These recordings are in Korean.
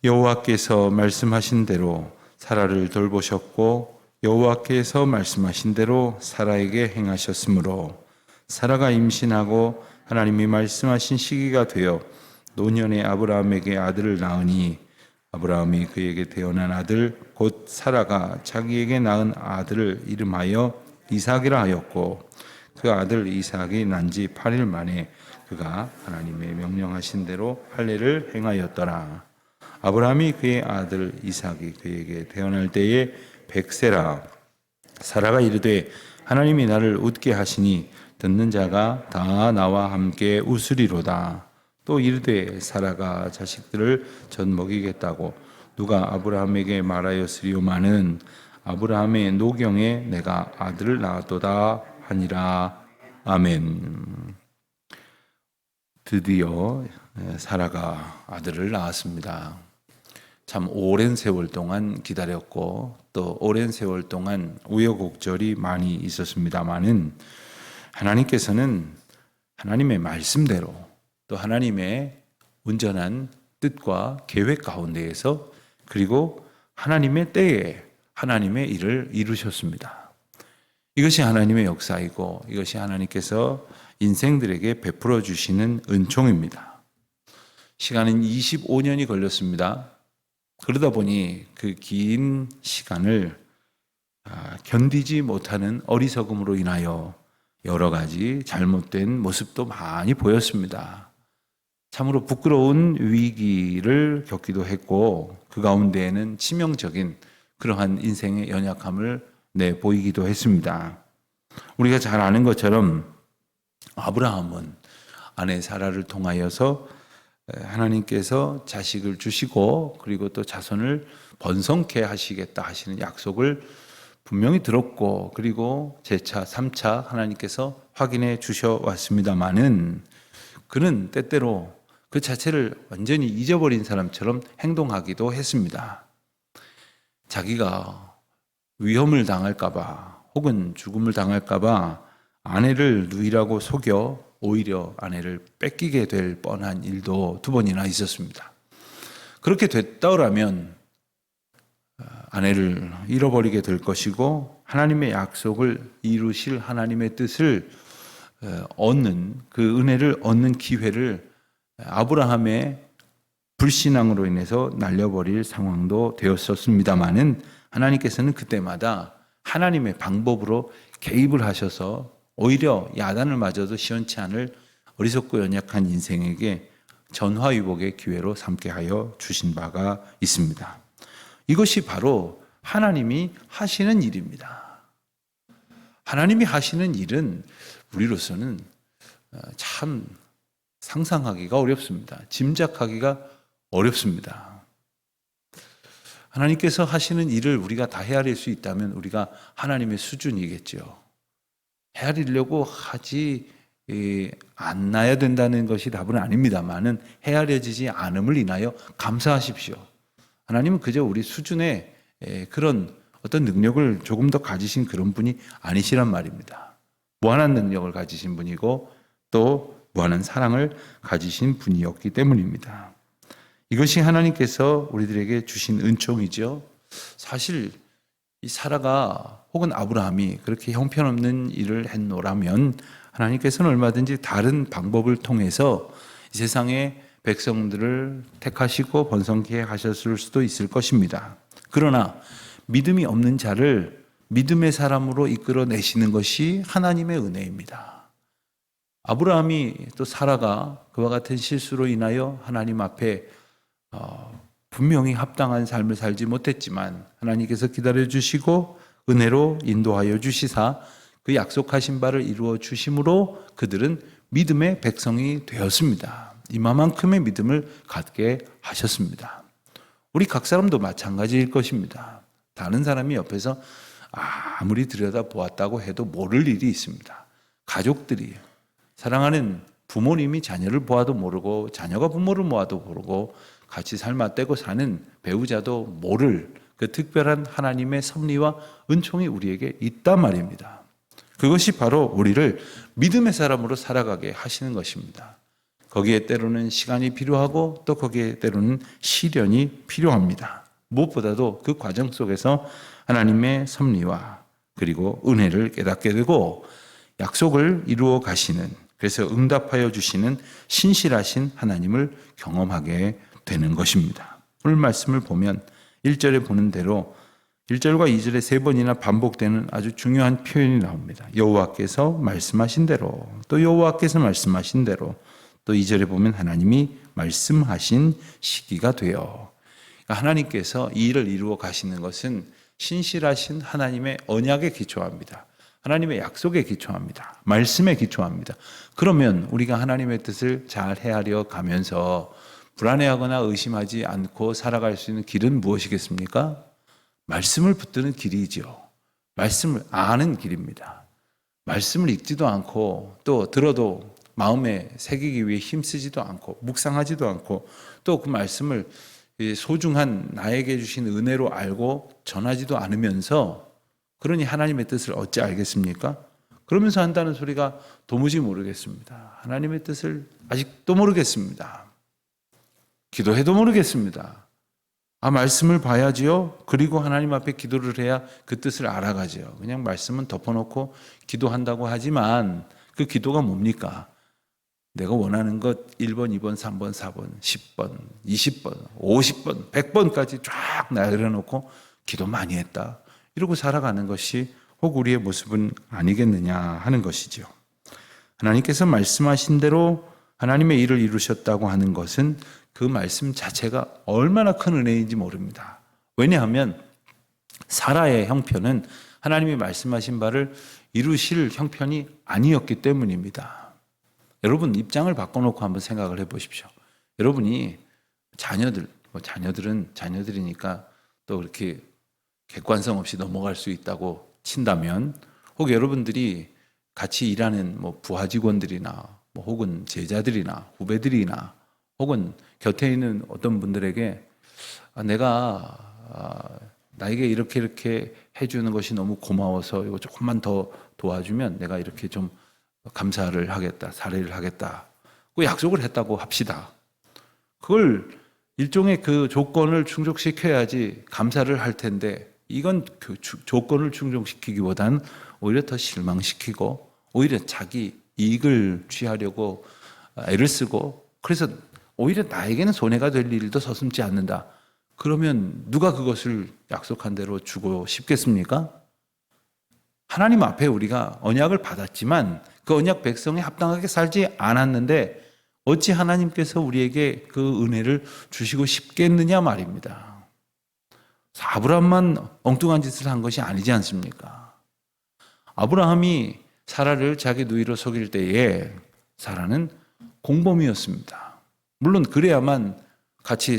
여호와께서 말씀하신 대로 사라를 돌보셨고 여호와께서 말씀하신 대로 사라에게 행하셨으므로 사라가 임신하고 하나님이 말씀하신 시기가 되어 노년의 아브라함에게 아들을 낳으니 아브라함이 그에게 태어난 아들 곧 사라가 자기에게 낳은 아들을 이름하여 이삭이라 하였고 그 아들 이삭이 난 지 8일 만에 그가 하나님의 명령하신 대로 할례를 행하였더라. 아브라함이 그의 아들 이삭이 그에게 태어날 때에 100세라. 사라가 이르되 하나님이 나를 웃게 하시니 듣는 자가 다 나와 함께 웃으리로다. 또 이르되 사라가 자식들을 젖 먹이겠다고 누가 아브라함에게 말하였으리오마는 아브라함의 노경에 내가 아들을 낳았도다 하니라. 아멘. 드디어 사라가 아들을 낳았습니다. 참 오랜 세월 동안 기다렸고 또 오랜 세월 동안 우여곡절이 많이 있었습니다마는 하나님께서는 하나님의 말씀대로 또 하나님의 온전한 뜻과 계획 가운데에서 그리고 하나님의 때에 하나님의 일을 이루셨습니다. 이것이 하나님의 역사이고 이것이 하나님께서 인생들에게 베풀어 주시는 은총입니다. 시간은 25년이 걸렸습니다. 그러다 보니 그 긴 시간을 견디지 못하는 어리석음으로 인하여 여러 가지 잘못된 모습도 많이 보였습니다. 참으로 부끄러운 위기를 겪기도 했고 그 가운데에는 치명적인 그러한 인생의 연약함을 내보이기도 했습니다. 우리가 잘 아는 것처럼 아브라함은 아내 사라를 통하여서 하나님께서 자식을 주시고 그리고 또 자손을 번성케 하시겠다 하시는 약속을 분명히 들었고 그리고 제차 3차 하나님께서 확인해 주셔 왔습니다마는 그는 때때로 그 자체를 완전히 잊어버린 사람처럼 행동하기도 했습니다. 자기가 위험을 당할까봐 혹은 죽음을 당할까봐 아내를 누이라고 속여 오히려 아내를 뺏기게 될 뻔한 일도 2번이나 있었습니다. 그렇게 됐다라면 아내를 잃어버리게 될 것이고 하나님의 약속을 이루실 하나님의 뜻을 얻는 그 은혜를 얻는 기회를 아브라함의 불신앙으로 인해서 날려버릴 상황도 되었었습니다마는 하나님께서는 그때마다 하나님의 방법으로 개입을 하셔서 오히려 야단을 맞아도 시원치 않을 어리석고 연약한 인생에게 전화위복의 기회로 삼게 하여 주신 바가 있습니다. 이것이 바로 하나님이 하시는 일입니다. 하나님이 하시는 일은 우리로서는 참 상상하기가 어렵습니다. 짐작하기가 어렵습니다. 하나님께서 하시는 일을 우리가 다 헤아릴 수 있다면 우리가 하나님의 수준이겠죠. 헤아리려고 하지 않아야 된다는 것이 답은 아닙니다만은 헤아려지지 않음을 인하여 감사하십시오. 하나님은 그저 우리 수준의 그런 어떤 능력을 조금 더 가지신 그런 분이 아니시란 말입니다. 무한한 능력을 가지신 분이고 또 무한한 사랑을 가지신 분이었기 때문입니다. 이것이 하나님께서 우리들에게 주신 은총이죠. 사실 이 사라가 혹은 아브라함이 그렇게 형편없는 일을 했노라면 하나님께서는 얼마든지 다른 방법을 통해서 이 세상의 백성들을 택하시고 번성케 하셨을 수도 있을 것입니다. 그러나 믿음이 없는 자를 믿음의 사람으로 이끌어내시는 것이 하나님의 은혜입니다. 아브라함이 또 사라가 그와 같은 실수로 인하여 하나님 앞에 분명히 합당한 삶을 살지 못했지만 하나님께서 기다려주시고 은혜로 인도하여 주시사 그 약속하신 바를 이루어 주심으로 그들은 믿음의 백성이 되었습니다. 이만큼의 믿음을 갖게 하셨습니다. 우리 각 사람도 마찬가지일 것입니다. 다른 사람이 옆에서 아무리 들여다보았다고 해도 모를 일이 있습니다. 가족들이 사랑하는 부모님이 자녀를 보아도 모르고 자녀가 부모를 모아도 모르고 같이 삶아 떼고 사는 배우자도 모를 그 특별한 하나님의 섭리와 은총이 우리에게 있단 말입니다. 그것이 바로 우리를 믿음의 사람으로 살아가게 하시는 것입니다. 거기에 때로는 시간이 필요하고 또 거기에 때로는 시련이 필요합니다. 무엇보다도 그 과정 속에서 하나님의 섭리와 그리고 은혜를 깨닫게 되고 약속을 이루어 가시는, 그래서 응답하여 주시는 신실하신 하나님을 경험하게 되는 것입니다. 오늘 말씀을 보면 1절에 보는 대로 1절과 2절에 3번이나 반복되는 아주 중요한 표현이 나옵니다. 여호와께서 말씀하신 대로, 또 여호와께서 말씀하신 대로, 또 2절에 보면 하나님이 말씀하신 시기가 되어. 그러니까 하나님께서 이 일을 이루어 가시는 것은 신실하신 하나님의 언약에 기초합니다. 하나님의 약속에 기초합니다. 말씀에 기초합니다. 그러면 우리가 하나님의 뜻을 잘 헤아려 가면서 불안해하거나 의심하지 않고 살아갈 수 있는 길은 무엇이겠습니까? 말씀을 붙드는 길이지요. 말씀을 아는 길입니다. 말씀을 읽지도 않고 또 들어도 마음에 새기기 위해 힘쓰지도 않고 묵상하지도 않고 또 그 말씀을 소중한 나에게 주신 은혜로 알고 전하지도 않으면서 그러니 하나님의 뜻을 어찌 알겠습니까? 그러면서 한다는 소리가 도무지 모르겠습니다. 하나님의 뜻을 아직도 모르겠습니다. 기도해도 모르겠습니다. 말씀을 봐야지요. 그리고 하나님 앞에 기도를 해야 그 뜻을 알아가죠. 그냥 말씀은 덮어놓고 기도한다고 하지만 그 기도가 뭡니까? 내가 원하는 것 1번, 2번, 3번, 4번, 10번, 20번, 50번, 100번까지 쫙 내려놓고 기도 많이 했다. 이러고 살아가는 것이 혹 우리의 모습은 아니겠느냐 하는 것이죠. 하나님께서 말씀하신 대로 하나님의 일을 이루셨다고 하는 것은 그 말씀 자체가 얼마나 큰 은혜인지 모릅니다. 왜냐하면 사라의 형편은 하나님이 말씀하신 바를 이루실 형편이 아니었기 때문입니다. 여러분 입장을 바꿔놓고 한번 생각을 해보십시오. 여러분이 자녀들은 자녀들이니까 또 이렇게 객관성 없이 넘어갈 수 있다고 친다면, 혹 여러분들이 같이 일하는 부하 직원들이나 혹은 제자들이나 후배들이나 혹은 곁에 있는 어떤 분들에게 내가 나에게 이렇게 해주는 것이 너무 고마워서 이거 조금만 더 도와주면 내가 이렇게 좀 감사를 하겠다, 사례를 하겠다, 그 약속을 했다고 합시다. 그걸 일종의 그 조건을 충족시켜야지 감사를 할 텐데, 이건 그 조건을 충족시키기보다는 오히려 더 실망시키고 오히려 자기 이익을 취하려고 애를 쓰고, 그래서 오히려 나에게는 손해가 될 일도 서슴지 않는다. 그러면 누가 그것을 약속한 대로 주고 싶겠습니까? 하나님 앞에 우리가 언약을 받았지만 그 언약 백성에 합당하게 살지 않았는데 어찌 하나님께서 우리에게 그 은혜를 주시고 싶겠느냐 말입니다. 아브라함만 엉뚱한 짓을 한 것이 아니지 않습니까? 아브라함이 사라를 자기 누이로 속일 때에 사라는 공범이었습니다. 물론 그래야만 같이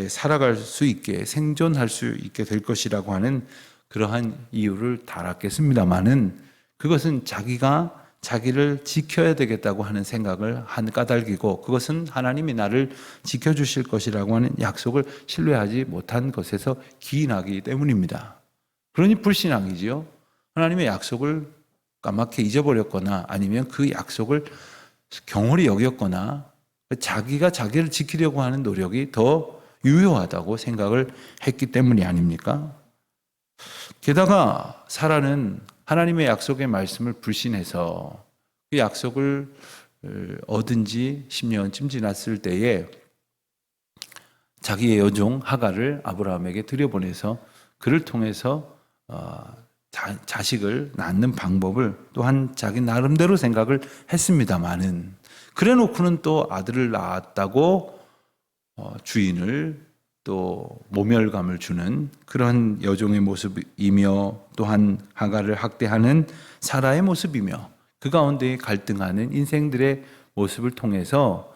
살아갈 수 있게, 생존할 수 있게 될 것이라고 하는 그러한 이유를 달았겠습니다마는, 그것은 자기가 자기를 지켜야 되겠다고 하는 생각을 한 까닭이고, 그것은 하나님이 나를 지켜주실 것이라고 하는 약속을 신뢰하지 못한 것에서 기인하기 때문입니다. 그러니 불신앙이지요. 하나님의 약속을 까맣게 잊어버렸거나 아니면 그 약속을 경홀히 여겼거나 자기가 자기를 지키려고 하는 노력이 더 유효하다고 생각을 했기 때문이 아닙니까? 게다가 사라는 하나님의 약속의 말씀을 불신해서 그 약속을 얻은 지 10년쯤 지났을 때에 자기의 여종 하갈을 아브라함에게 들여보내서 그를 통해서 자식을 낳는 방법을 또한 자기 나름대로 생각을 했습니다마는, 그래 놓고는 또 아들을 낳았다고 주인을 또 모멸감을 주는 그런 여종의 모습이며, 또한 하갈을 학대하는 사라의 모습이며, 그 가운데 갈등하는 인생들의 모습을 통해서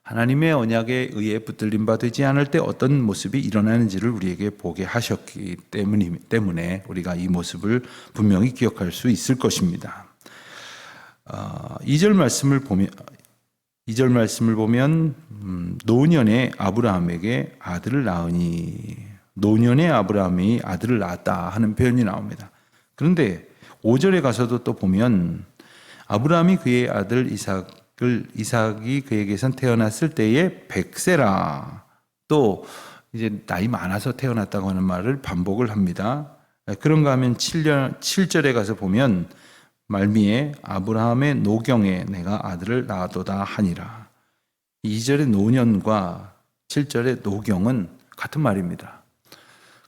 하나님의 언약에 의해 붙들림 바 되지 않을 때 어떤 모습이 일어나는지를 우리에게 보게 하셨기 때문에 우리가 이 모습을 분명히 기억할 수 있을 것입니다. 2절 말씀을 보면 노년에 아브라함에게 아들을 낳으니, 노년에 아브라함이 아들을 낳았다 하는 표현이 나옵니다. 그런데 5절에 가서도 또 보면 아브라함이 그의 아들 이삭 이삭이 그에게선 태어났을 때에 100세라. 또 이제 나이 많아서 태어났다고 하는 말을 반복을 합니다. 그런가 하면 7절에 가서 보면 말미에 아브라함의 노경에 내가 아들을 낳아도다 하니라. 2절의 노년과 7절의 노경은 같은 말입니다.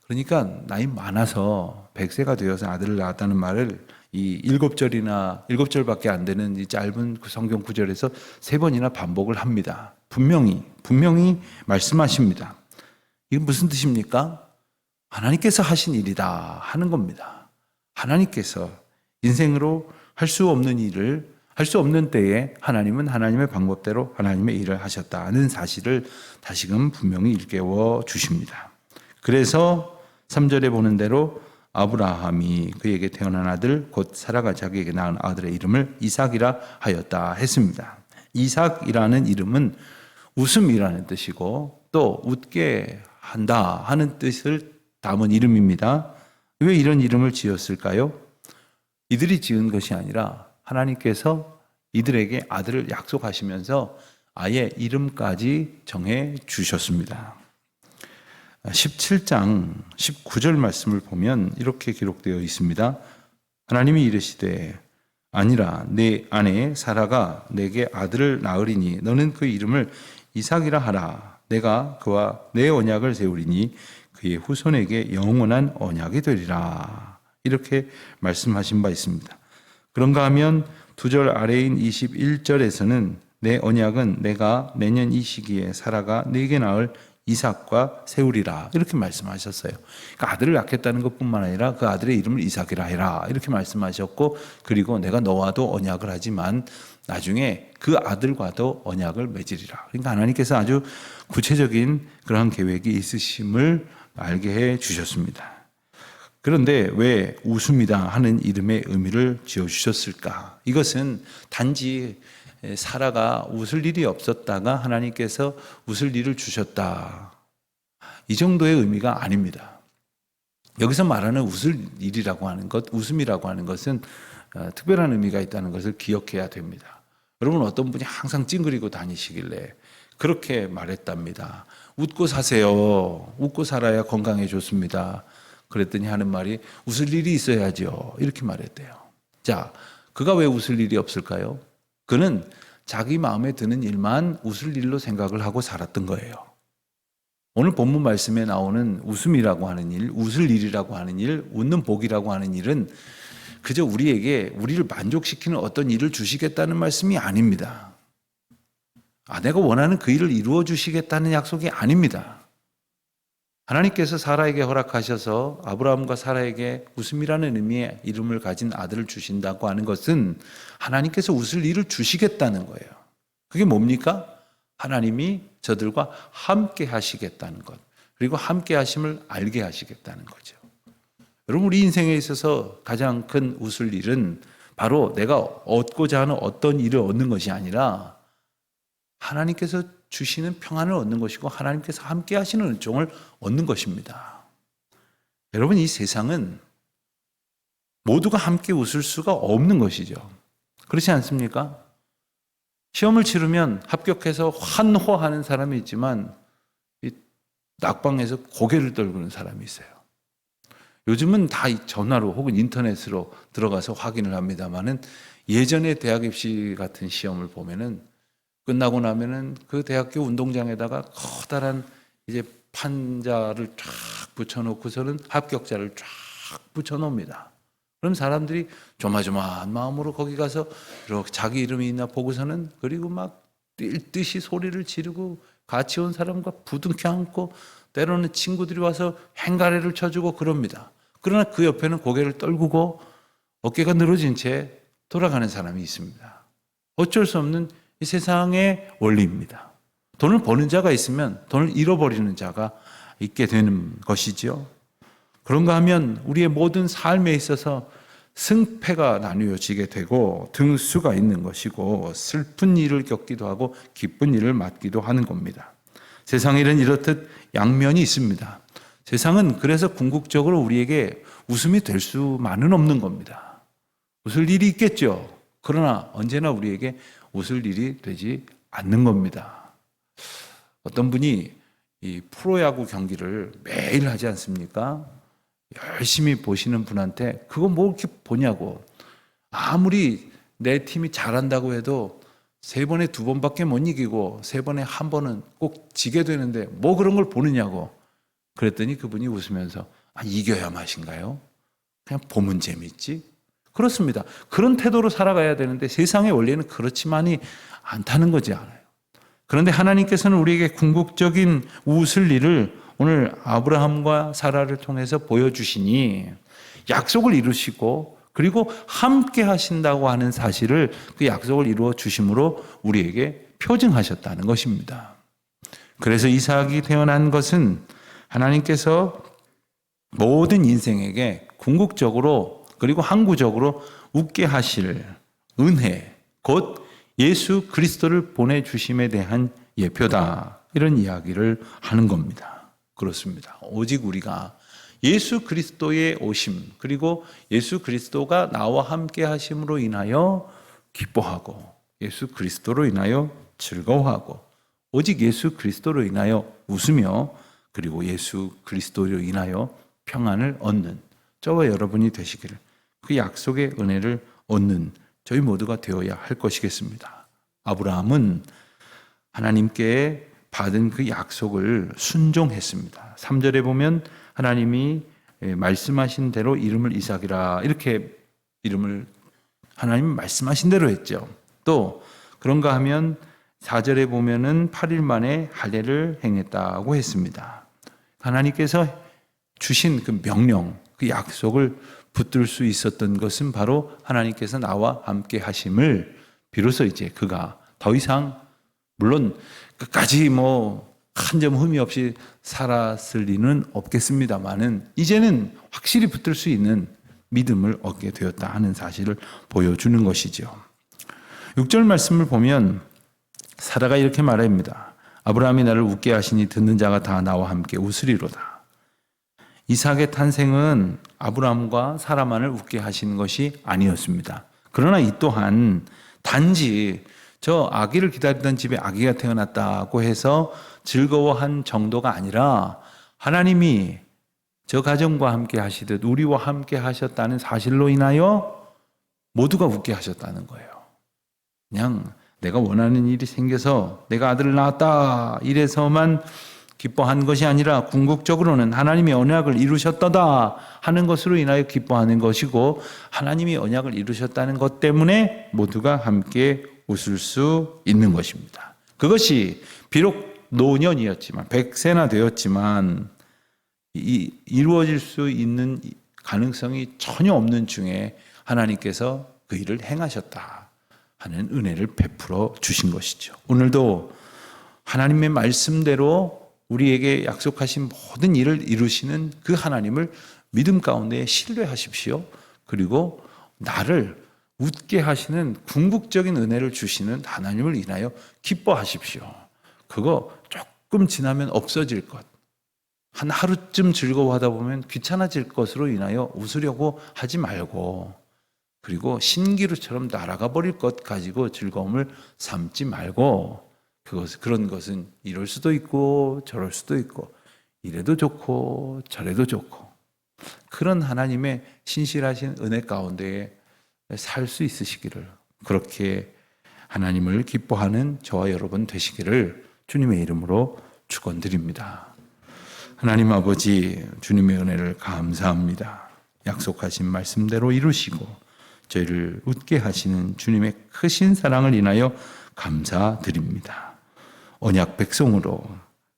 그러니까 나이 많아서 100세가 되어서 아들을 낳았다는 말을 이 7절밖에 안 되는 이 짧은 성경 구절에서 3번이나 반복을 합니다. 분명히 말씀하십니다. 이게 무슨 뜻입니까? 하나님께서 하신 일이다 하는 겁니다. 하나님께서 인생으로 할 수 없는 일을 할 수 없는 때에 하나님은 하나님의 방법대로 하나님의 일을 하셨다는 사실을 다시금 분명히 일깨워 주십니다. 그래서 3절에 보는 대로 아브라함이 그에게 태어난 아들 곧 사라가 자기에게 낳은 아들의 이름을 이삭이라 하였다 했습니다. 이삭이라는 이름은 웃음이라는 뜻이고 또 웃게 한다 하는 뜻을 담은 이름입니다. 왜 이런 이름을 지었을까요? 이들이 지은 것이 아니라 하나님께서 이들에게 아들을 약속하시면서 아예 이름까지 정해 주셨습니다. 17장 19절 말씀을 보면 이렇게 기록되어 있습니다. 하나님이 이르시되 아니라 내 아내 사라가 내게 아들을 낳으리니 너는 그 이름을 이삭이라 하라. 내가 그와 내 언약을 세우리니 그의 후손에게 영원한 언약이 되리라. 이렇게 말씀하신 바 있습니다. 그런가 하면 2절 아래인 21절에서는 내 언약은 내가 내년 이 시기에 사라가 네게 낳을 이삭과 세우리라 이렇게 말씀하셨어요. 그러니까 아들을 낳겠다는 것뿐만 아니라 그 아들의 이름을 이삭이라 해라 이렇게 말씀하셨고 그리고 내가 너와도 언약을 하지만 나중에 그 아들과도 언약을 맺으리라. 그러니까 하나님께서 아주 구체적인 그러한 계획이 있으심을 알게 해 주셨습니다. 그런데 왜 웃음이다 하는 이름의 의미를 지어주셨을까? 이것은 단지 사라가 웃을 일이 없었다가 하나님께서 웃을 일을 주셨다. 이 정도의 의미가 아닙니다. 여기서 말하는 웃을 일이라고 하는 것, 웃음이라고 하는 것은 특별한 의미가 있다는 것을 기억해야 됩니다. 여러분 어떤 분이 항상 찡그리고 다니시길래 그렇게 말했답니다. 웃고 사세요. 웃고 살아야 건강에 좋습니다. 그랬더니 하는 말이 웃을 일이 있어야죠. 이렇게 말했대요. 자, 그가 왜 웃을 일이 없을까요? 그는 자기 마음에 드는 일만 웃을 일로 생각을 하고 살았던 거예요. 오늘 본문 말씀에 나오는 웃음이라고 하는 일, 웃을 일이라고 하는 일, 웃는 복이라고 하는 일은 그저 우리를 만족시키는 어떤 일을 주시겠다는 말씀이 아닙니다. 내가 원하는 그 일을 이루어 주시겠다는 약속이 아닙니다. 하나님께서 사라에게 허락하셔서 아브라함과 사라에게 웃음이라는 의미의 이름을 가진 아들을 주신다고 하는 것은 하나님께서 웃을 일을 주시겠다는 거예요. 그게 뭡니까? 하나님이 저들과 함께 하시겠다는 것, 그리고 함께 하심을 알게 하시겠다는 거죠. 여러분 우리 인생에 있어서 가장 큰 웃을 일은 바로 내가 얻고자 하는 어떤 일을 얻는 것이 아니라 하나님께서 주시는 평안을 얻는 것이고 하나님께서 함께 하시는 은총을 얻는 것입니다. 여러분 이 세상은 모두가 함께 웃을 수가 없는 것이죠. 그렇지 않습니까? 시험을 치르면 합격해서 환호하는 사람이 있지만 낙방에서 고개를 떨구는 사람이 있어요. 요즘은 다 전화로 혹은 인터넷으로 들어가서 확인을 합니다만은 예전에 대학 입시 같은 시험을 보면은 끝나고 나면은 그 대학교 운동장에다가 커다란 이제 판자를 쫙 붙여놓고서는 합격자를 쫙 붙여놓습니다. 그럼 사람들이 조마조마한 마음으로 거기 가서 이렇게 자기 이름이 있나 보고서는 그리고 막 뛸 듯이 소리를 지르고 같이 온 사람과 부둥켜 안고 때로는 친구들이 와서 행가래를 쳐주고 그럽니다. 그러나 그 옆에는 고개를 떨구고 어깨가 늘어진 채 돌아가는 사람이 있습니다. 어쩔 수 없는 이 세상의 원리입니다. 돈을 버는 자가 있으면 돈을 잃어버리는 자가 있게 되는 것이죠. 그런가 하면 우리의 모든 삶에 있어서 승패가 나뉘어지게 되고 등수가 있는 것이고 슬픈 일을 겪기도 하고 기쁜 일을 맞기도 하는 겁니다. 세상 일은 이렇듯 양면이 있습니다. 세상은 그래서 궁극적으로 우리에게 웃음이 될 수만은 없는 겁니다. 웃을 일이 있겠죠. 그러나 언제나 우리에게 웃을 일이 되지 않는 겁니다. 어떤 분이 이 프로야구 경기를 매일 하지 않습니까? 열심히 보시는 분한테 그거 뭐 이렇게 보냐고. 아무리 내 팀이 잘한다고 해도 3번에 2번밖에 못 이기고 3번에 1번은 꼭 지게 되는데 뭐 그런 걸 보느냐고. 그랬더니 그분이 웃으면서 이겨야 맛인가요? 그냥 보면 재밌지? 그렇습니다. 그런 태도로 살아가야 되는데 세상의 원리는 그렇지만이 않다는 거지 않아요. 그런데 하나님께서는 우리에게 궁극적인 웃을 일을 오늘 아브라함과 사라를 통해서 보여주시니 약속을 이루시고 그리고 함께 하신다고 하는 사실을 그 약속을 이루어 주심으로 우리에게 표징하셨다는 것입니다. 그래서 이삭이 태어난 것은 하나님께서 모든 인생에게 궁극적으로 그리고 항구적으로 웃게 하실 은혜, 곧 예수 그리스도를 보내주심에 대한 예표다. 이런 이야기를 하는 겁니다. 그렇습니다. 오직 우리가 예수 그리스도의 오심, 그리고 예수 그리스도가 나와 함께 하심으로 인하여 기뻐하고, 예수 그리스도로 인하여 즐거워하고, 오직 예수 그리스도로 인하여 웃으며, 그리고 예수 그리스도로 인하여 평안을 얻는 저와 여러분이 되시기를, 그 약속의 은혜를 얻는 저희 모두가 되어야 할 것이겠습니다. 아브라함은 하나님께 받은 그 약속을 순종했습니다. 3절에 보면 하나님이 말씀하신 대로 이름을 이삭이라, 이렇게 이름을 하나님이 말씀하신 대로 했죠. 또 그런가 하면 4절에 보면은 8일 만에 할례를 행했다고 했습니다. 하나님께서 주신 그 명령, 그 약속을 붙들 수 있었던 것은 바로 하나님께서 나와 함께 하심을, 비로소 이제 그가 더 이상, 물론 끝까지 한 점 흠이 없이 살았을 리는 없겠습니다만은 이제는 확실히 붙들 수 있는 믿음을 얻게 되었다 하는 사실을 보여주는 것이죠. 6절 말씀을 보면 사라가 이렇게 말합니다. 아브라함이 나를 웃게 하시니 듣는 자가 다 나와 함께 웃으리로다. 이삭의 탄생은 아브라함과 사라만을 웃게 하시는 것이 아니었습니다. 그러나 이 또한 단지 저 아기를 기다리던 집에 아기가 태어났다고 해서 즐거워한 정도가 아니라 하나님이 저 가정과 함께 하시듯 우리와 함께 하셨다는 사실로 인하여 모두가 웃게 하셨다는 거예요. 그냥 내가 원하는 일이 생겨서 내가 아들을 낳았다 이래서만 기뻐한 것이 아니라 궁극적으로는 하나님이 언약을 이루셨다 하는 것으로 인하여 기뻐하는 것이고, 하나님이 언약을 이루셨다는 것 때문에 모두가 함께 웃을 수 있는 것입니다. 그것이 비록 노년이었지만, 100세나 되었지만 이루어질 수 있는 가능성이 전혀 없는 중에 하나님께서 그 일을 행하셨다 하는 은혜를 베풀어 주신 것이죠. 오늘도 하나님의 말씀대로 우리에게 약속하신 모든 일을 이루시는 그 하나님을 믿음 가운데 신뢰하십시오. 그리고 나를 웃게 하시는 궁극적인 은혜를 주시는 하나님을 인하여 기뻐하십시오. 그거 조금 지나면 없어질 것, 한 하루쯤 즐거워하다 보면 귀찮아질 것으로 인하여 웃으려고 하지 말고, 그리고 신기루처럼 날아가 버릴 것 가지고 즐거움을 삼지 말고, 그런 것은 이럴 수도 있고 저럴 수도 있고 이래도 좋고 저래도 좋고, 그런 하나님의 신실하신 은혜 가운데에 살 수 있으시기를, 그렇게 하나님을 기뻐하는 저와 여러분 되시기를 주님의 이름으로 축원드립니다. 하나님 아버지, 주님의 은혜를 감사합니다. 약속하신 말씀대로 이루시고 저희를 웃게 하시는 주님의 크신 사랑을 인하여 감사드립니다. 언약 백성으로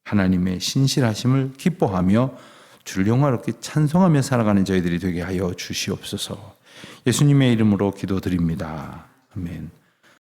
하나님의 신실하심을 기뻐하며 주를 영화롭게 찬송하며 살아가는 저희들이 되게 하여 주시옵소서. 예수님의 이름으로 기도드립니다. 아멘.